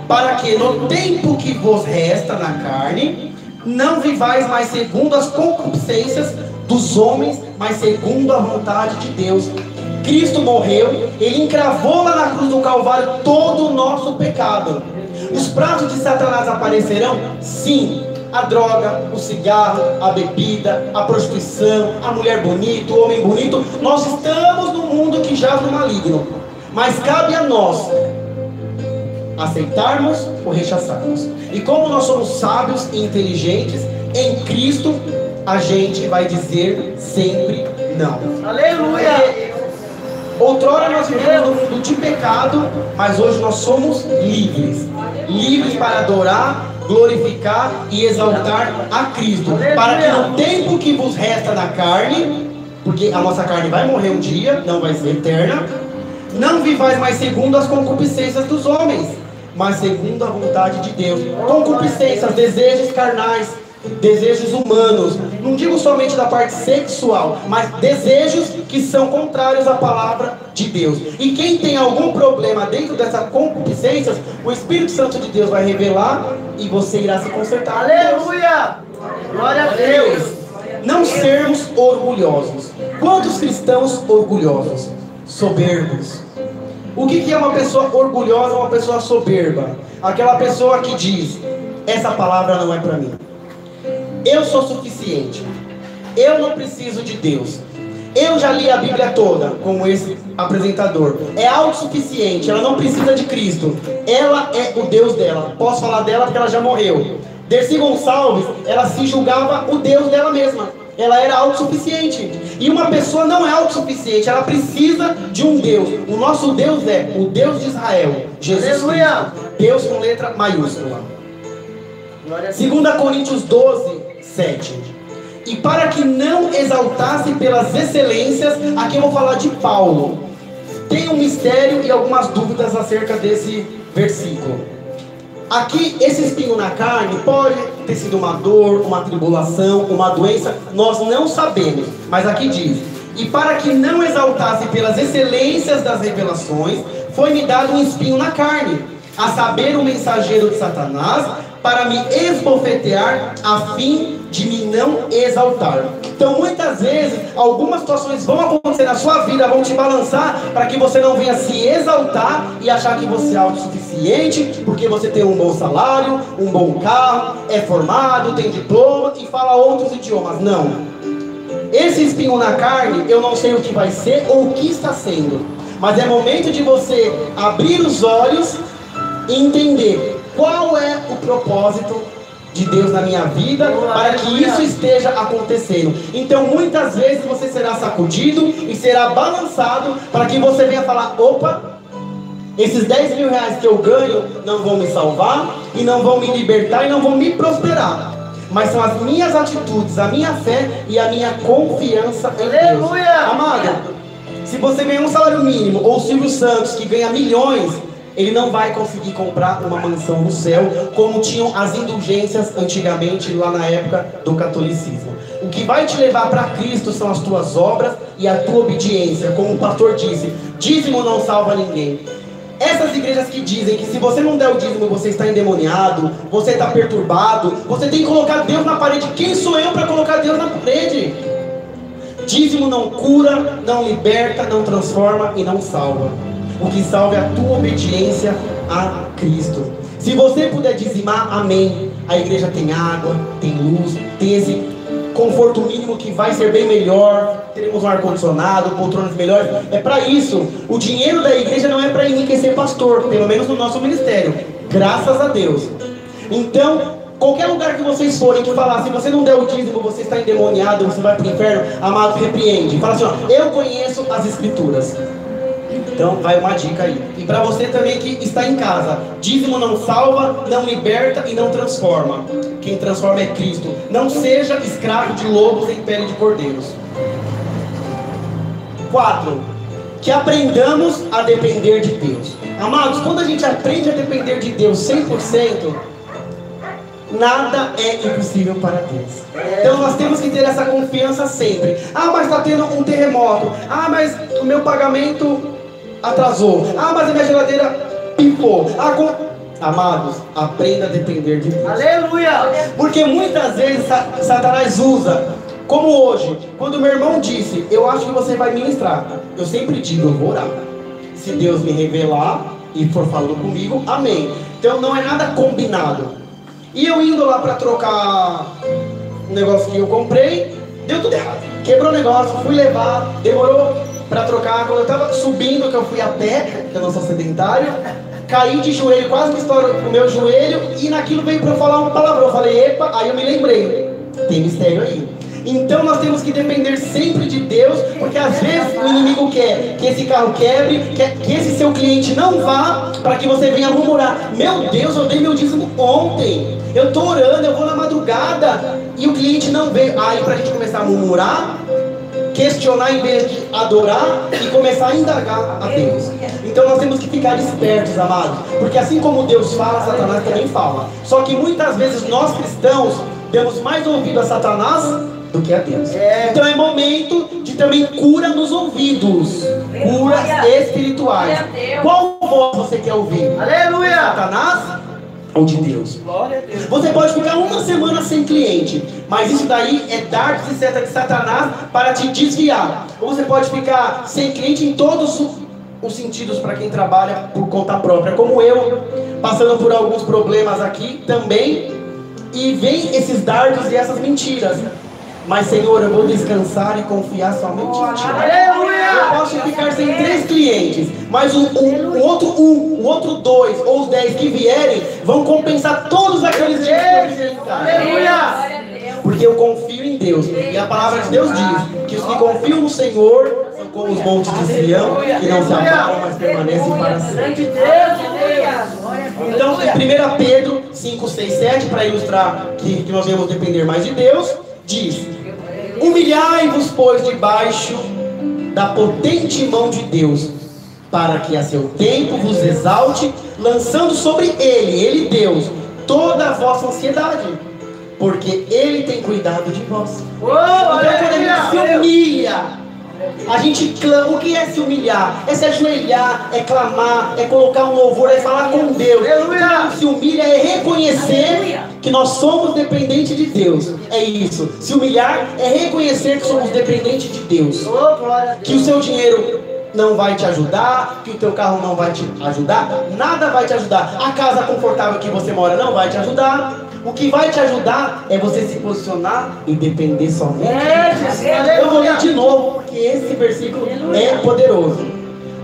para que no tempo que vos resta na carne, não vivais mais segundo as concupiscências dos homens, mas segundo a vontade de Deus. Cristo morreu, Ele encravou lá na cruz do Calvário todo o nosso pecado. Os pratos de Satanás aparecerão? Sim. A droga, o cigarro, a bebida, a prostituição, a mulher bonita, o homem bonito. Nós estamos num mundo que jaz no maligno. Mas cabe a nós aceitarmos ou rechaçarmos. E como nós somos sábios e inteligentes, em Cristo a gente vai dizer sempre não. Aleluia! Outrora nós vivemos no mundo de pecado, mas hoje nós somos livres. Livres para adorar, glorificar e exaltar a Cristo. Para que no tempo que vos resta na carne, porque a nossa carne vai morrer um dia, não vai ser eterna, não vivais mais segundo as concupiscências dos homens, mas segundo a vontade de Deus. Concupiscências, desejos carnais, desejos humanos. Não digo somente da parte sexual, mas desejos que são contrários à palavra de Deus. E quem tem algum problema dentro dessas concupiscências, o Espírito Santo de Deus vai revelar e você irá se consertar. Aleluia! Glória a Deus! Não sermos orgulhosos. Quantos cristãos orgulhosos? Soberbos. O que é uma pessoa orgulhosa, uma pessoa soberba? Aquela pessoa que diz: essa palavra não é para mim. Eu sou suficiente. Eu não preciso de Deus. Eu já li a Bíblia toda, como esse apresentador. É autossuficiente, ela não precisa de Cristo. Ela é o Deus dela. Posso falar dela porque ela já morreu. Dercy Gonçalves, ela se julgava o Deus dela mesma. Ela era autossuficiente. E uma pessoa não é autossuficiente, ela precisa de um Deus. O nosso Deus é o Deus de Israel, Jesus Cristo. Deus com letra maiúscula. 2 Coríntios 12, 7. E para que não exaltasse pelas excelências, aqui eu vou falar de Paulo. Tem um mistério e algumas dúvidas acerca desse versículo. Aqui, esse espinho na carne pode ter sido uma dor, uma tribulação, uma doença, nós não sabemos. Mas aqui diz: e para que não exaltasse pelas excelências das revelações, foi-me dado um espinho na carne, a saber, o mensageiro de Satanás, para me esbofetear, a fim de me não exaltar. Então muitas vezes, algumas situações vão acontecer na sua vida, vão te balançar, para que você não venha se exaltar e achar que você é autossuficiente, porque você tem um bom salário, um bom carro, é formado, tem diploma e fala outros idiomas. Não. Esse espinho na carne, eu não sei o que vai ser ou o que está sendo, mas é momento de você abrir os olhos e entender qual é o propósito de Deus na minha vida, para que isso esteja acontecendo. Então muitas vezes você será sacudido e será balançado, para que você venha falar: opa, esses 10 mil reais que eu ganho não vão me salvar, e não vão me libertar, e não vão me prosperar, mas são as minhas atitudes, a minha fé e a minha confiança em Deus. Amado, se você ganha um salário mínimo, ou o Silvio Santos, que ganha milhões, ele não vai conseguir comprar uma mansão no céu, como tinham as indulgências antigamente, lá na época do catolicismo. O que vai te levar para Cristo são as tuas obras e a tua obediência. Como o pastor disse, dízimo não salva ninguém. Essas igrejas que dizem que se você não der o dízimo você está endemoniado, você está perturbado, você tem que colocar Deus na parede. Quem sou eu para colocar Deus na parede? Dízimo não cura, não liberta, não transforma e não salva. O que salva é a tua obediência a Cristo. Se você puder dizimar, amém. A igreja tem água, tem luz, tem esse conforto mínimo que vai ser bem melhor. Teremos um ar-condicionado, poltronas melhores. É para isso. O dinheiro da igreja não é para enriquecer pastor, pelo menos no nosso ministério. Graças a Deus. Então, qualquer lugar que vocês forem que falar, se você não der o dízimo, você está endemoniado, você vai para o inferno, amado, repreende. Fala assim, ó, eu conheço as escrituras. Então vai uma dica aí. E para você também que está em casa, dízimo não salva, não liberta e não transforma. Quem transforma é Cristo. Não seja escravo de lobos em pele de cordeiros. 4. Que aprendamos a depender de Deus. Amados, quando a gente aprende a depender de Deus 100%, nada é impossível para Deus. Então nós temos que ter essa confiança sempre. Ah, mas está tendo um terremoto. Ah, mas o meu pagamento atrasou. Ah, mas a minha geladeira pipou. Amados, aprenda a depender de Deus. Aleluia! Porque muitas vezes Satanás usa, como hoje, quando meu irmão disse, eu acho que você vai ministrar. Eu sempre digo, eu vou orar. Se Deus me revelar e for falando comigo, amém. Então não é nada combinado. E eu indo lá para trocar um negócio que eu comprei, deu tudo errado. Quebrou o negócio, fui levar, demorou para trocar. Quando eu estava subindo, que eu fui a pé, que eu não sou sedentário, caí de joelho, quase que estourou o meu joelho, e naquilo veio para eu falar um palavrão. Eu falei, epa, aí eu me lembrei, tem mistério aí. Então nós temos que depender sempre de Deus, porque às vezes o inimigo quer que esse carro quebre, quer que esse seu cliente não vá, para que você venha murmurar, meu Deus, eu dei meu dízimo ontem, eu estou orando, eu vou na madrugada, e o cliente não veio. Aí para a gente começar a murmurar, questionar em vez de adorar e começar a indagar a Deus. Então nós temos que ficar espertos, amados, porque assim como Deus fala, Satanás também fala. Só que muitas vezes nós cristãos damos mais ouvido a Satanás do que a Deus. Então é momento de também cura nos ouvidos, curas espirituais. Qual voz você quer ouvir? Aleluia! Satanás ou de Deus? Glória a Deus. Você pode ficar uma semana sem cliente, mas isso daí é dardos e seta de Satanás para te desviar. Ou você pode ficar sem cliente em todos os sentidos para quem trabalha por conta própria, como eu, passando por alguns problemas aqui também, e vem esses dardos e essas mentiras. Mas Senhor, eu vou descansar e confiar somente em Ti. Eu posso ficar sem 3 clientes, mas o outro 2 ou os 10 que vierem vão compensar todos aqueles dias que eu fizer em casa. Porque eu confio em Deus. E a palavra de Deus diz que os que confiam no Senhor são como os montes de Sião, que não se abalam, mas permanecem para sempre. Então, em 1 Pedro 5, 6, 7, para ilustrar que nós devemos depender mais de Deus, diz: humilhai-vos, pois, debaixo da potente mão de Deus, para que a seu tempo vos exalte, lançando sobre ele, Deus, toda a vossa ansiedade, porque ele tem cuidado de vós. Então quando a gente se humilha, a gente clama. O que é se humilhar? É se ajoelhar, é clamar, é colocar um louvor, é falar com Deus. Então, se humilha é reconhecer que nós somos dependentes de Deus. É isso. Se humilhar é reconhecer que somos dependentes de Deus. Que o seu dinheiro não vai te ajudar, que o teu carro não vai te ajudar, nada vai te ajudar. A casa confortável que você mora não vai te ajudar. O que vai te ajudar é você se posicionar e depender somente de Deus. Eu vou ler de novo, porque esse versículo é poderoso.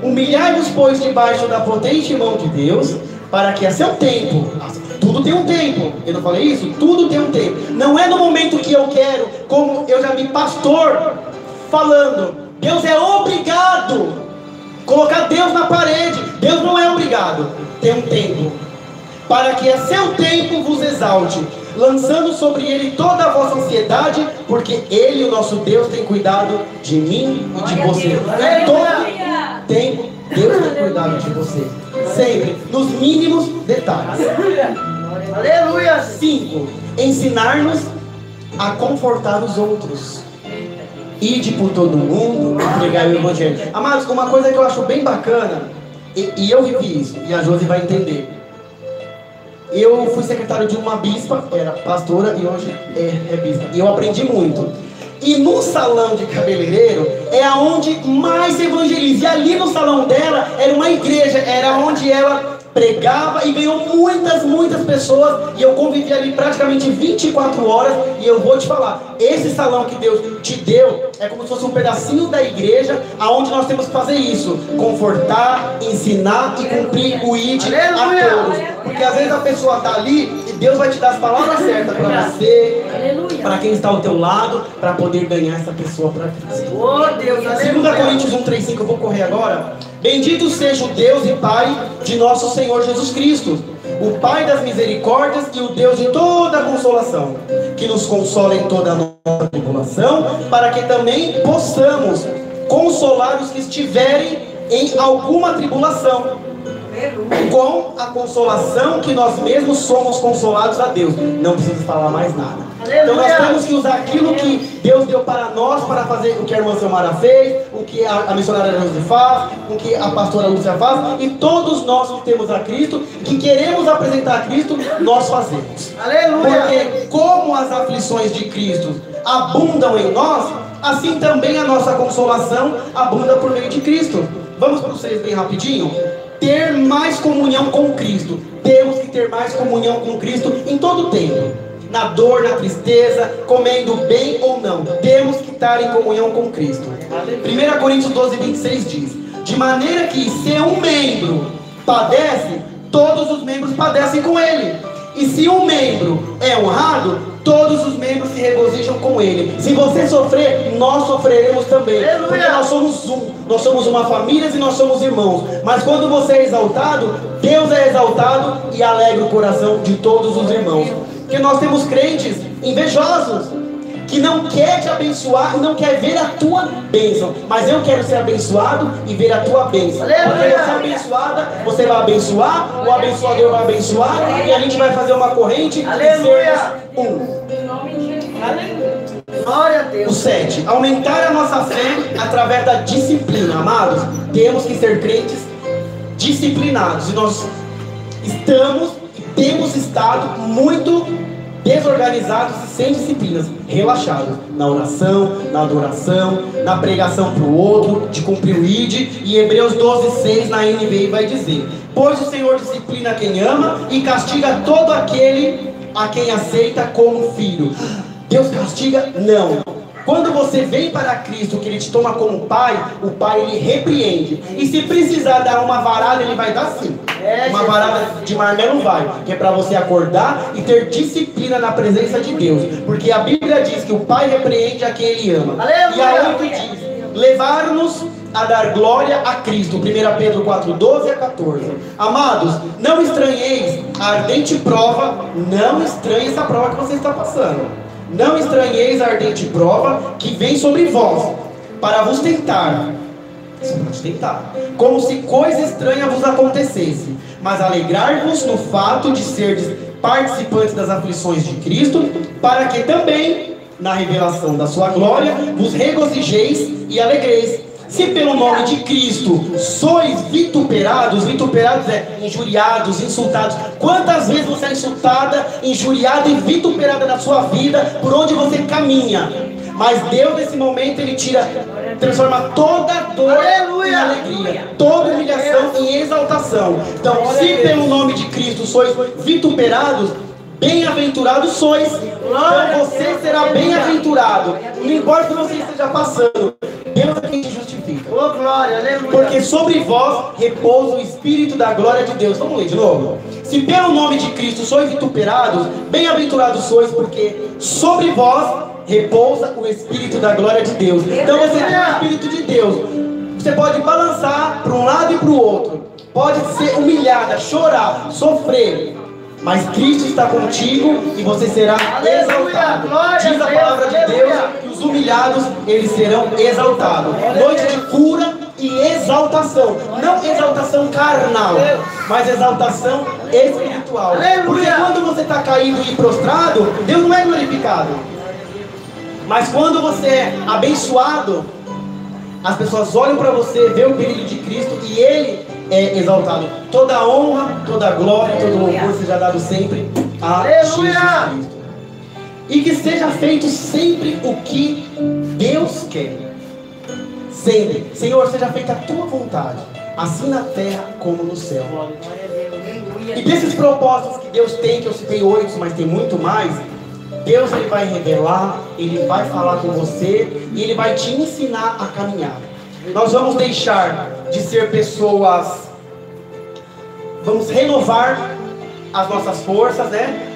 Humilhai-vos, pois, debaixo da potente mão de Deus, para que a seu tempo, tudo tem um tempo, eu não falei isso? Tudo tem um tempo. Não é no momento que eu quero, como eu já vi pastor falando, Deus é obrigado a colocar Deus na parede. Deus não é obrigado, tem um tempo. Para que a seu tempo vos exalte, lançando sobre ele toda a vossa ansiedade, porque ele, o nosso Deus, tem cuidado de mim e de você. Em todo tempo, Deus tem cuidado de você. Sempre, nos mínimos detalhes. Aleluia! 5. Ensinar-nos a confortar os outros. Ide por todo mundo, pregar o evangelho. Amados, uma coisa que eu acho bem bacana, e eu vivi isso, e a Josi vai entender. Eu fui secretário de uma bispa, era pastora e hoje é bispa. E eu aprendi muito. E no salão de cabeleireiro é aonde mais se evangeliza. E ali no salão dela era uma igreja, era onde ela pregava e ganhou muitas pessoas. E eu convivi ali praticamente 24 horas. E eu vou te falar, esse salão que Deus te deu é como se fosse um pedacinho da igreja, aonde nós temos que fazer isso: confortar, ensinar e cumprir o ID a todos. Porque às vezes a pessoa está ali e Deus vai te dar as palavras certas para você, para quem está ao teu lado, para poder ganhar essa pessoa para Cristo. Oh, Deus, 2 Coríntios 1:3-5, eu vou correr agora. Bendito seja o Deus e Pai de nosso Senhor Jesus Cristo, o Pai das misericórdias e o Deus de toda a consolação, que nos consola em toda a nossa tribulação, para que também possamos consolar os que estiverem em alguma tribulação, com a consolação que nós mesmos somos consolados a Deus. Não preciso falar mais nada. Então nós temos que usar aquilo que Deus deu para nós, para fazer o que a irmã Selmara fez, o que a missionária José faz, o que a pastora Lúcia faz, e todos nós que temos a Cristo, que queremos apresentar a Cristo, nós fazemos. Porque como as aflições de Cristo abundam em nós, assim também a nossa consolação abunda por meio de Cristo. Vamos para o 6 bem rapidinho. Ter mais comunhão com Cristo. Temos que ter mais comunhão com Cristo em todo o tempo. Na dor, na tristeza, comendo bem ou não. Temos que estar em comunhão com Cristo. 1 Coríntios 12:26 diz: de maneira que se um membro padece, todos os membros padecem com ele. E se um membro é honrado, todos os membros se regozijam com ele. Se você sofrer, nós sofreremos também. Porque nós somos nós somos uma família e nós somos irmãos. Mas quando você é exaltado, Deus é exaltado e alegra o coração de todos os irmãos. Porque nós temos crentes invejosos, que não quer te abençoar e não quer ver a tua bênção. Mas eu quero ser abençoado e ver a tua bênção. Porque você é abençoada, você vai abençoar, o abençoador vai abençoar, e a gente vai fazer uma corrente e sermos um. Glória a Deus. O 7, aumentar a nossa fé através da disciplina. Amados, temos que ser crentes disciplinados. E nós estamos e temos estado muito desorganizados e sem disciplinas, relaxados na oração, na adoração, na pregação para o outro, de cumprir o ID. E Hebreus 12:6 na NVI vai dizer: pois o Senhor disciplina quem ama e castiga todo aquele a quem aceita como filho. Deus castiga? Não. Quando você vem para Cristo, que Ele te toma como pai, o pai Ele repreende. E se precisar dar uma varada, Ele vai dar sim. Uma varada de marmelo vai, que é para você acordar e ter disciplina na presença de Deus. Porque a Bíblia diz que o pai repreende a quem Ele ama. E a 8 diz: levar-nos a dar glória a Cristo. 1 Pedro 4:12-14. Amados, não estranheis a ardente prova. Não estranhe essa prova que você está passando. Não estranheis a ardente prova que vem sobre vós, para vos tentar, como se coisa estranha vos acontecesse, mas alegrar-vos no fato de serdes participantes das aflições de Cristo, para que também, na revelação da sua glória, vos regozijeis e alegreis. Se pelo nome de Cristo sois vituperados, vituperados é injuriados, insultados. Quantas vezes você é insultada, injuriada e vituperada na sua vida, por onde você caminha? Mas Deus nesse momento Ele transforma toda dor em alegria, toda humilhação em exaltação. Então, se pelo nome de Cristo sois vituperados, bem-aventurados sois. Então você será bem-aventurado. Não importa o que você esteja passando, Deus é quem te justifica. Porque sobre vós repousa o Espírito da glória de Deus. Vamos ler de novo. Se pelo nome de Cristo sois vituperados, bem-aventurados sois, porque sobre vós repousa o Espírito da glória de Deus. Então você tem o Espírito de Deus. Você pode balançar para um lado e para o outro, pode ser humilhada, chorar, sofrer, mas Cristo está contigo e você será exaltado. Diz a palavra de Deus que os humilhados, eles serão exaltados. Noite de cura e exaltação. Não exaltação carnal, mas exaltação espiritual. Porque quando você está caído e prostrado, Deus não é glorificado. Mas quando você é abençoado, as pessoas olham para você, vê o brilho de Cristo e Ele é exaltado. Toda a honra, toda a glória, todo o louvor seja dado sempre a Jesus Cristo. E que seja feito sempre o que Deus quer. Sempre. Senhor, seja feita a tua vontade, assim na terra como no céu. E desses propósitos que Deus tem, que eu citei 8, mas tem muito mais, Deus ele vai revelar, Ele vai falar com você e Ele vai te ensinar a caminhar. Nós vamos deixar de ser pessoas, vamos renovar as nossas forças, né?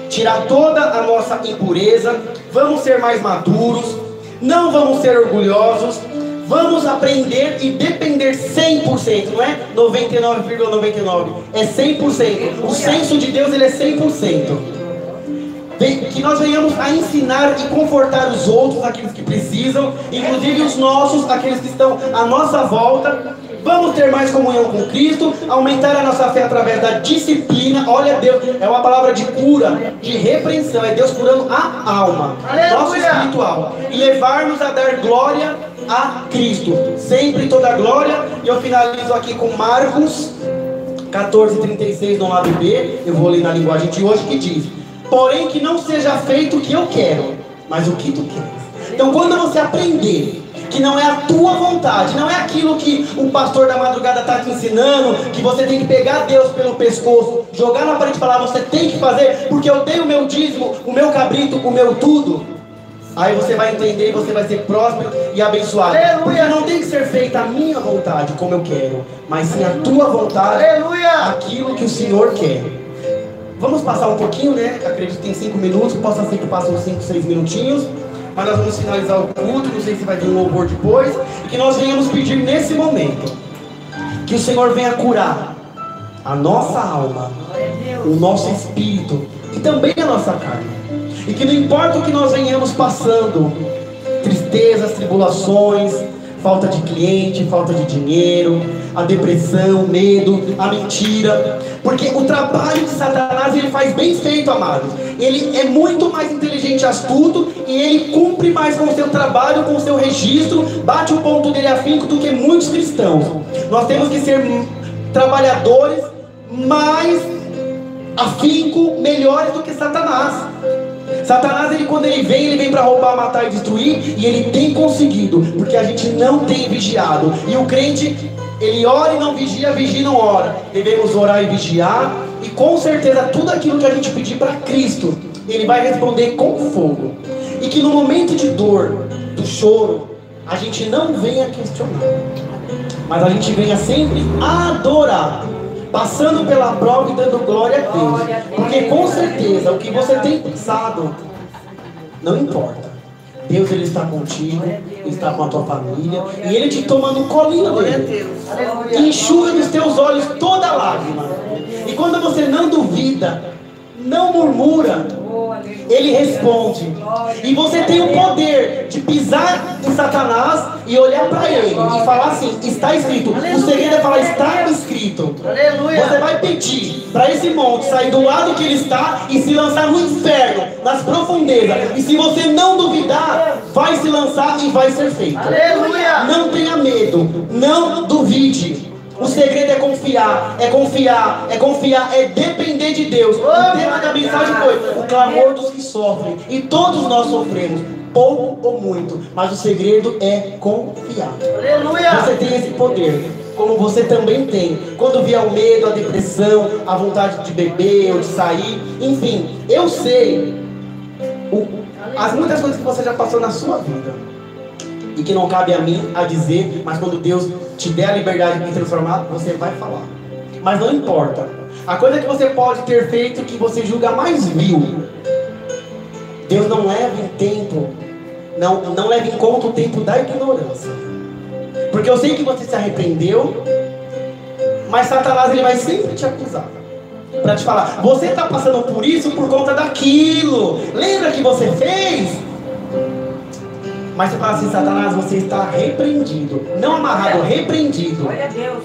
Tirar toda a nossa impureza, vamos ser mais maduros, não vamos ser orgulhosos, vamos aprender e depender 100%, não é 99,99, é 100%. O senso de Deus ele é 100%. Que nós venhamos a ensinar e confortar os outros, aqueles que precisam, inclusive os nossos, aqueles que estão à nossa volta. Vamos ter mais comunhão com Cristo, aumentar a nossa fé através da disciplina. Olha Deus, é uma palavra de cura, de repreensão, é Deus curando a alma, nosso espiritual, e levar-nos a dar glória a Cristo, sempre toda a glória. E eu finalizo aqui com Marcos 14:36 no lado B, eu vou ler na linguagem de hoje, que diz: porém que não seja feito o que eu quero, mas o que tu queres. Então quando você aprender que não é a tua vontade, não é aquilo que o pastor da madrugada está te ensinando, que você tem que pegar Deus pelo pescoço, jogar na parede e falar, você tem que fazer, porque eu dei o meu dízimo, o meu cabrito, o meu tudo. Aí você vai entender e você vai ser próspero e abençoado. Aleluia. Porque não tem que ser feita a minha vontade, como eu quero, mas sim a tua vontade, aleluia, aquilo que o Senhor quer. Vamos passar um pouquinho, né? Acredito que tem 5 minutos, possa ser que passem uns 5, 6 minutinhos. Mas nós vamos finalizar o culto, não sei se vai ter um louvor depois. E que nós venhamos pedir nesse momento que o Senhor venha curar a nossa alma, o nosso espírito e também a nossa carne. E que não importa o que nós venhamos passando, tristezas, tribulações, falta de cliente, falta de dinheiro, a depressão, o medo, a mentira, porque o trabalho de Satanás ele faz bem feito, amados. Ele é muito mais inteligente e astuto, e ele cumpre mais com o seu trabalho, com o seu registro, bate o ponto dele afinco do que muitos cristãos. Nós temos que ser trabalhadores mais afinco, melhores do que Satanás. Satanás, quando ele vem para roubar, matar e destruir, e ele tem conseguido, porque a gente não tem vigiado. E o crente, ele ora e não vigia, vigia e não ora. Devemos orar e vigiar, e com certeza tudo aquilo que a gente pedir para Cristo, Ele vai responder com fogo. E que no momento de dor, do choro, a gente não venha questionar, mas a gente venha sempre adorar, passando pela prova e dando glória a Deus. Porque com certeza o que você tem pensado não importa. Deus ele está contigo, Ele está com a tua família, e Ele te toma no colinho dele, e enxuga dos teus olhos toda lágrima. E quando você não duvida, não murmura, Ele responde. E você tem o poder de pisar em Satanás e olhar para ele e falar assim: está escrito. O segredo é falar: está escrito. Você vai pedir para esse monte sair do lado que ele está e se lançar no inferno, nas profundezas. E se você não duvidar, vai se lançar e vai ser feito. Não tenha medo, não duvide. O segredo é confiar, é confiar, é confiar, é depender de Deus. O tema da mensagem foi o clamor dos que sofrem. E todos nós sofremos, pouco ou muito. Mas o segredo é confiar. Você tem esse poder, como você também tem. Quando vier o medo, a depressão, a vontade de beber ou de sair, enfim, eu sei as muitas coisas que você já passou na sua vida e que não cabe a mim a dizer, mas quando Deus te der a liberdade de transformar, você vai falar. Mas não importa. A coisa que você pode ter feito que você julga mais vil, Deus não leva em tempo, não leva em conta o tempo da ignorância. Porque eu sei que você se arrependeu, mas Satanás ele vai sempre te acusar, para te falar: você está passando por isso por conta daquilo. Lembra que você fez? Mas você fala assim: Satanás, você está repreendido. Não amarrado, repreendido. Glória a Deus.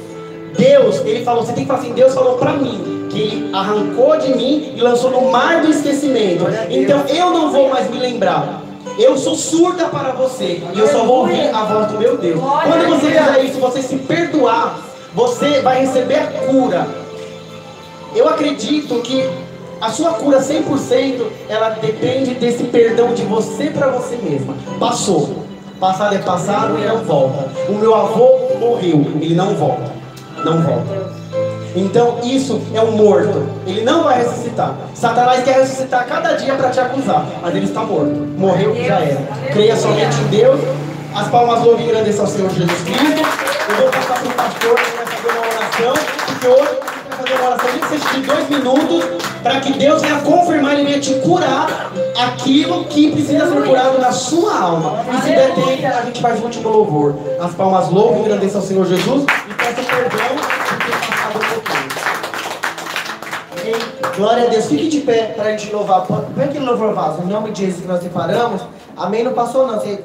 Deus, ele falou, você tem que falar assim: Deus falou para mim que ele arrancou de mim e lançou no mar do esquecimento. Então eu não vou mais me lembrar. Eu sou surda para você e eu só vou ouvir a voz do meu Deus. Quando você fizer isso, você se perdoar, você vai receber a cura. Eu acredito que a sua cura 100%, ela depende desse perdão de você para você mesma. Passou. Passado é passado e não volta. O meu avô morreu, ele não volta. Não volta. Então isso é um morto. Ele não vai ressuscitar. Satanás quer ressuscitar cada dia para te acusar, mas ele está morto. Morreu, já era. Creia somente em Deus. As palmas louvem e engrandeçam ao Senhor Jesus Cristo. Eu vou passar para o pastor que vai fazer uma oração, porque hoje vai fazer uma oração que seja de 2 minutos, para que Deus venha confirmar, Ele venha te curar aquilo que precisa ser curado na sua alma. E se der tempo, a gente faz o último louvor. As palmas louvem e engrandeçam ao Senhor Jesus e peça perdão por ter passado um pouquinho. Amém? Glória a Deus. Fique de pé para a gente louvar. Põe aquele louvor vaso. Em nome de Jesus que nós separamos. Amém? Não passou não. Você